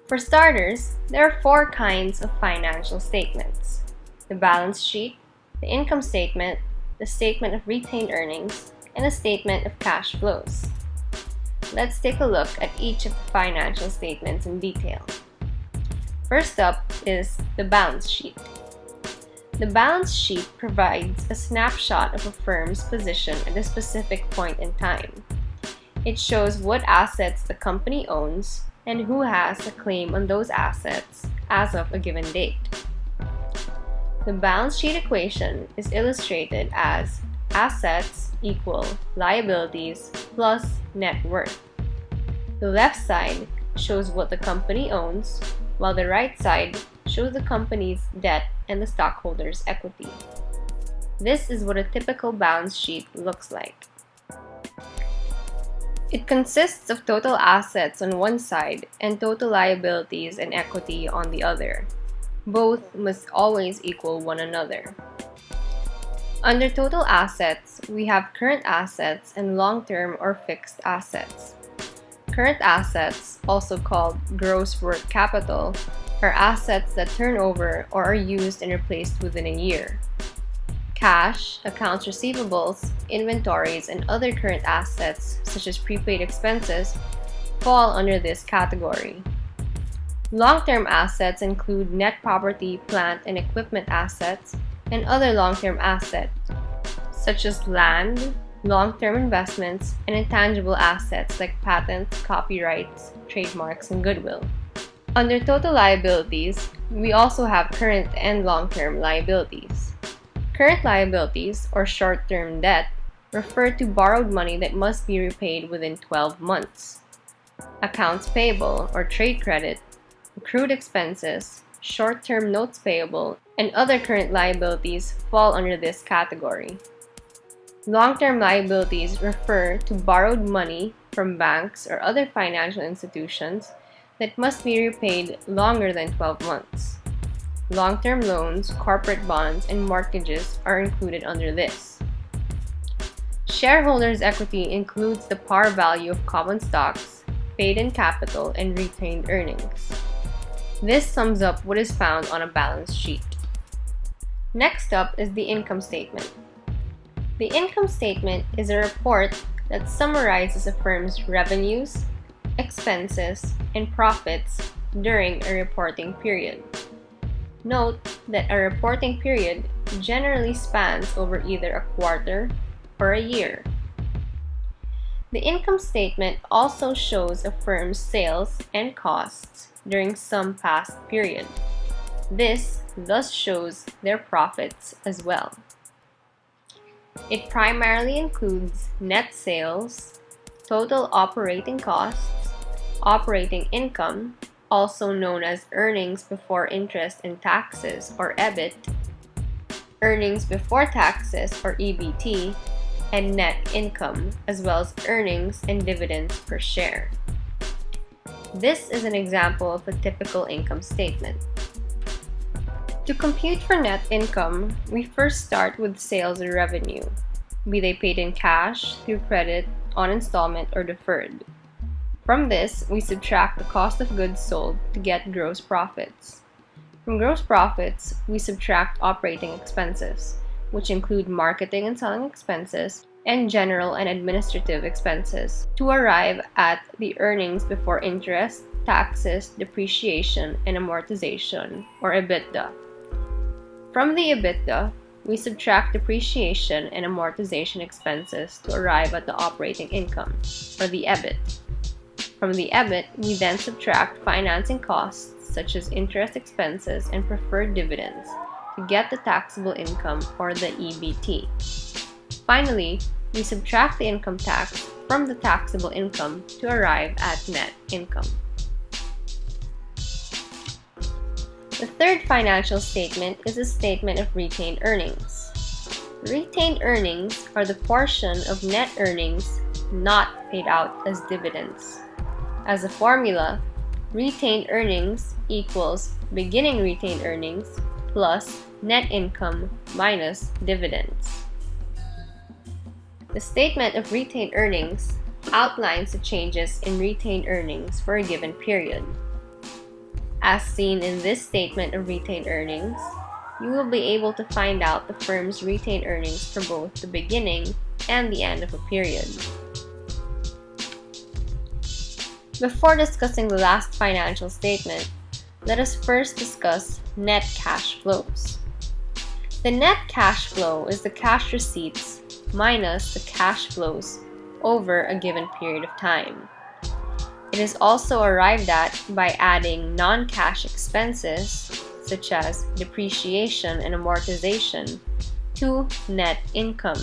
For starters, there are four kinds of financial statements: the balance sheet, the income statement, the statement of retained earnings, and the statement of cash flows. Let's take a look at each of the financial statements in detail. First up is the balance sheet. The balance sheet provides a snapshot of a firm's position at a specific point in time. It shows what assets the company owns and who has a claim on those assets as of a given date. The balance sheet equation is illustrated as assets equal liabilities plus net worth. The left side shows what the company owns, while the right side shows the company's debt and the stockholders' equity. This is what a typical balance sheet looks like. It consists of total assets on one side and total liabilities and equity on the other. Both must always equal one another. Under total assets, we have current assets and long-term or fixed assets. Current assets, also called gross worth capital, are assets that turn over or are used and replaced within a year. Cash, accounts receivables, inventories, and other current assets, such as prepaid expenses, fall under this category. Long-term assets include net property, plant, and equipment assets, and other long-term assets, such as land, long-term investments, and intangible assets like patents, copyrights, trademarks, and goodwill. Under total liabilities, we also have current and long-term liabilities. Current liabilities, or short-term debt, refer to borrowed money that must be repaid within 12 months. Accounts payable, or trade credit, accrued expenses, short-term notes payable, and other current liabilities fall under this category. Long-term liabilities refer to borrowed money from banks or other financial institutions that must be repaid longer than 12 months. Long-term loans, corporate bonds, and mortgages are included under this. Shareholders' equity includes the par value of common stocks, paid-in capital, and retained earnings. This sums up what is found on a balance sheet. Next up is the income statement. The income statement is a report that summarizes a firm's revenues, expenses, and profits during a reporting period. Note that a reporting period generally spans over either a quarter or a year. The income statement also shows a firm's sales and costs during some past period. This thus shows their profits as well. It primarily includes net sales, total operating costs, operating income, also known as earnings before interest and taxes, or EBIT, earnings before taxes, or EBT, and net income, as well as earnings and dividends per share. This is an example of a typical income statement. To compute for net income, we first start with sales or revenue, be they paid in cash, through credit, on installment, or deferred. From this, we subtract the cost of goods sold to get gross profits. From gross profits, we subtract operating expenses, which include marketing and selling expenses, and general and administrative expenses, to arrive at the earnings before interest, taxes, depreciation, and amortization, or EBITDA. From the EBITDA, we subtract depreciation and amortization expenses to arrive at the operating income, or the EBIT. From the EBIT, we then subtract financing costs such as interest expenses and preferred dividends to get the taxable income, or the EBT. Finally, we subtract the income tax from the taxable income to arrive at net income. The third financial statement is a statement of retained earnings. Retained earnings are the portion of net earnings not paid out as dividends. As a formula, retained earnings equals beginning retained earnings plus net income minus dividends. The statement of retained earnings outlines the changes in retained earnings for a given period. As seen in this statement of retained earnings, you will be able to find out the firm's retained earnings for both the beginning and the end of a period. Before discussing the last financial statement, let us first discuss net cash flows. The net cash flow is the cash receipts minus the cash flows over a given period of time. It is also arrived at by adding non-cash expenses, such as depreciation and amortization, to net income.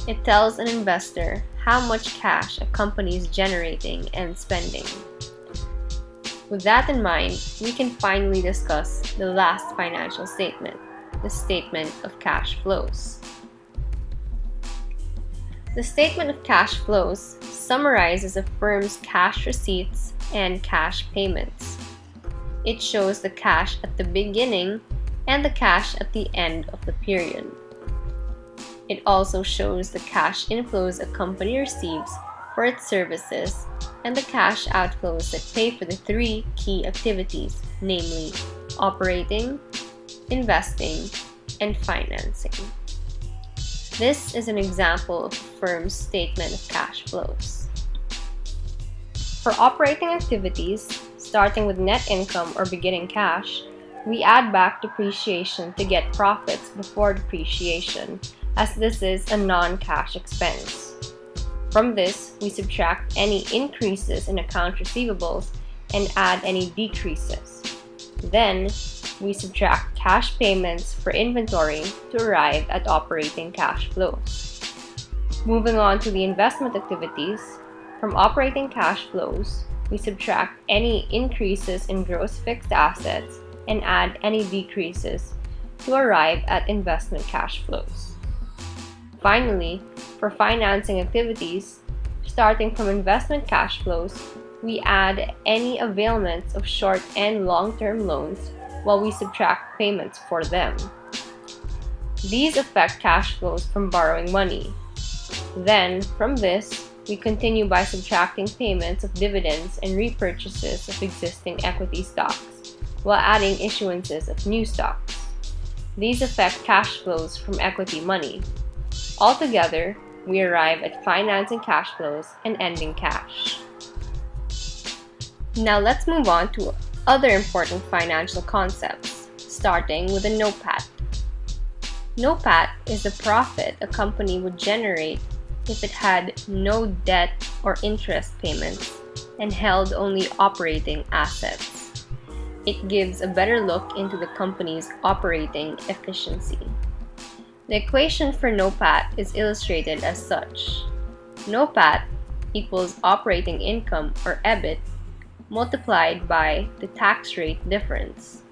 It tells an investor how much cash a company is generating and spending. With that in mind, we can finally discuss the last financial statement, the statement of cash flows. The statement of cash flows summarizes a firm's cash receipts and cash payments. It shows the cash at the beginning and the cash at the end of the period. It also shows the cash inflows a company receives for its services and the cash outflows that pay for the three key activities, namely operating, investing, and financing. This is an example of a firm's statement of cash flows. For operating activities, starting with net income or beginning cash, we add back depreciation to get profits before depreciation, as this is a non-cash expense. From this, we subtract any increases in accounts receivables and add any decreases. Then, we subtract cash payments for inventory to arrive at operating cash flows. Moving on to the investment activities, from operating cash flows, we subtract any increases in gross fixed assets and add any decreases to arrive at investment cash flows. Finally, for financing activities, starting from investment cash flows, we add any availments of short and long-term loans while we subtract payments for them. These affect cash flows from borrowing money. Then, from this, we continue by subtracting payments of dividends and repurchases of existing equity stocks, while adding issuances of new stocks. These affect cash flows from equity money. Altogether, we arrive at financing cash flows and ending cash. Now let's move on to other important financial concepts, starting with a NOPAT. NOPAT is the profit a company would generate if it had no debt or interest payments and held only operating assets. It gives a better look into the company's operating efficiency. The equation for NOPAT is illustrated as such. NOPAT equals operating income, or EBIT, multiplied by the tax rate difference.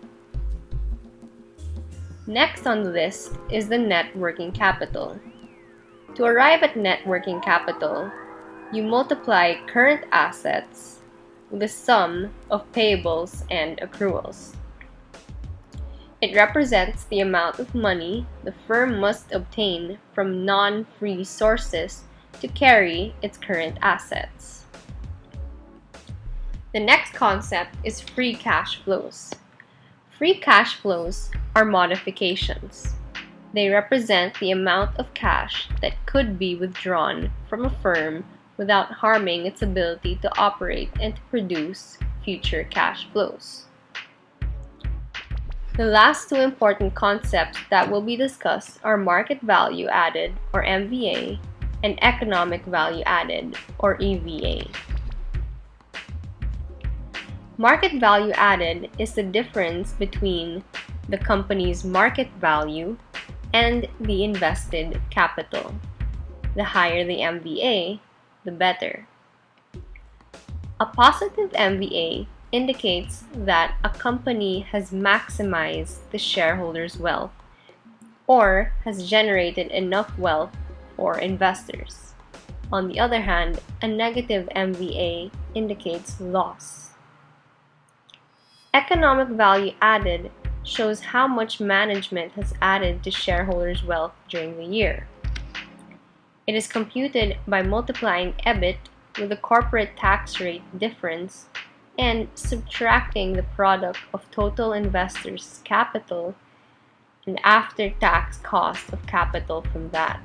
Next on the list is the net working capital. To arrive at net working capital, you multiply current assets with the sum of payables and accruals. It represents the amount of money the firm must obtain from non-free sources to carry its current assets. The next concept is free cash flows. Free cash flows are modifications. They represent the amount of cash that could be withdrawn from a firm without harming its ability to operate and to produce future cash flows. The last two important concepts that will be discussed are market value added, or MVA, and economic value added, or EVA. Market value added is the difference between the company's market value and the invested capital. The higher the MVA, the better. A positive MVA indicates that a company has maximized the shareholders' wealth or has generated enough wealth for investors. On the other hand, a negative MVA indicates loss. Economic value added shows how much management has added to shareholders' wealth during the year. It is computed by multiplying EBIT with the corporate tax rate difference and subtracting the product of total investors' capital and after-tax cost of capital from that.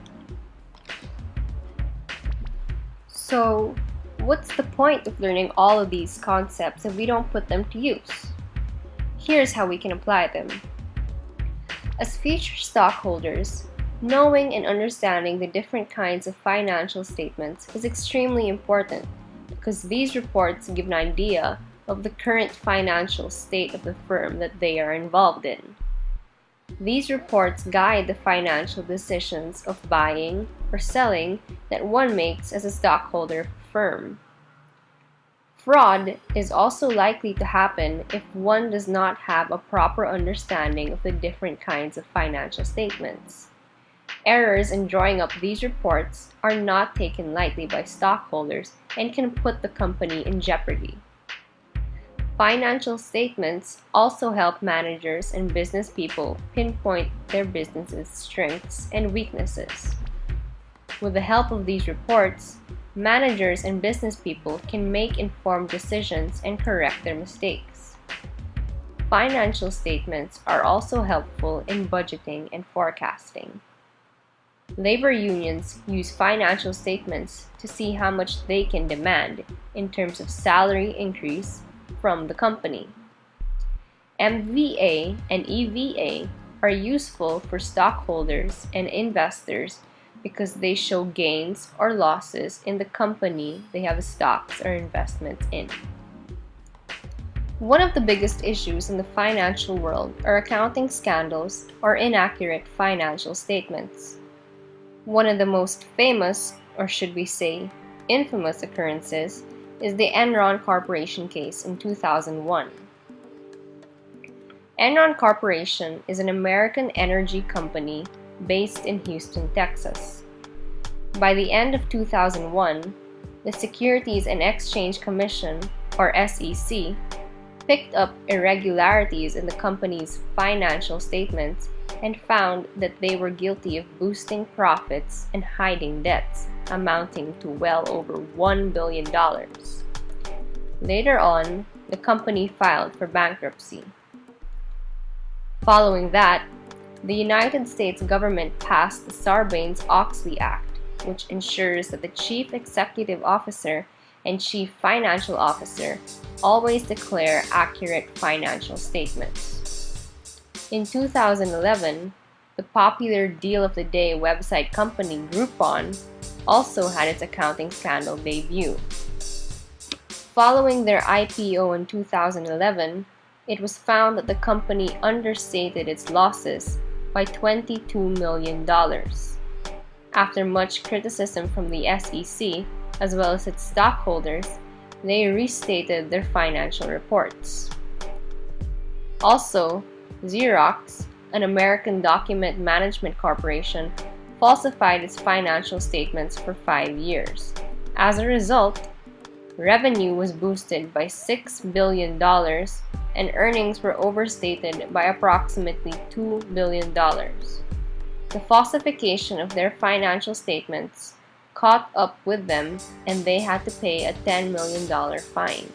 So, what's the point of learning all of these concepts if we don't put them to use? Here's how we can apply them. As future stockholders, knowing and understanding the different kinds of financial statements is extremely important because these reports give an idea of the current financial state of the firm that they are involved in. These reports guide the financial decisions of buying or selling that one makes as a stockholder of the firm. Fraud is also likely to happen if one does not have a proper understanding of the different kinds of financial statements. Errors in drawing up these reports are not taken lightly by stockholders and can put the company in jeopardy. Financial statements also help managers and business people pinpoint their business's strengths and weaknesses. With the help of these reports, managers and business people can make informed decisions and correct their mistakes. Financial statements are also helpful in budgeting and forecasting. Labor unions use financial statements to see how much they can demand in terms of salary increase from the company. MVA and EVA are useful for stockholders and investors because they show gains or losses in the company they have stocks or investments in. One of the biggest issues in the financial world are accounting scandals or inaccurate financial statements. One of the most famous, or should we say, infamous occurrences is the Enron Corporation case in 2001. Enron Corporation is an American energy company based in Houston, Texas. By the end of 2001, the Securities and Exchange Commission, or SEC, picked up irregularities in the company's financial statements and found that they were guilty of boosting profits and hiding debts amounting to well over $1 billion. Later on, the company filed for bankruptcy. Following that, the United States government passed the Sarbanes-Oxley Act, which ensures that the Chief Executive Officer and Chief Financial Officer always declare accurate financial statements. In 2011, the popular deal of the day website company Groupon also had its accounting scandal debut. Following their IPO in 2011, it was found that the company understated its losses by $22 million. After much criticism from the SEC, as well as its stockholders, they restated their financial reports. Also, Xerox, an American document management corporation, falsified its financial statements for 5 years. As a result, revenue was boosted by $6 billion and earnings were overstated by approximately $2 billion. The falsification of their financial statements caught up with them and they had to pay a $10 million fine.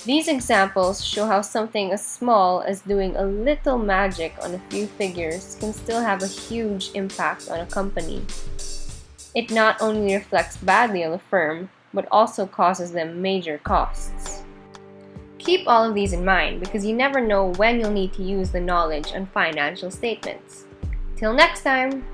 These examples show how something as small as doing a little magic on a few figures can still have a huge impact on a company. It not only reflects badly on the firm, but also causes them major costs. Keep all of these in mind because you never know when you'll need to use the knowledge on financial statements. Till next time!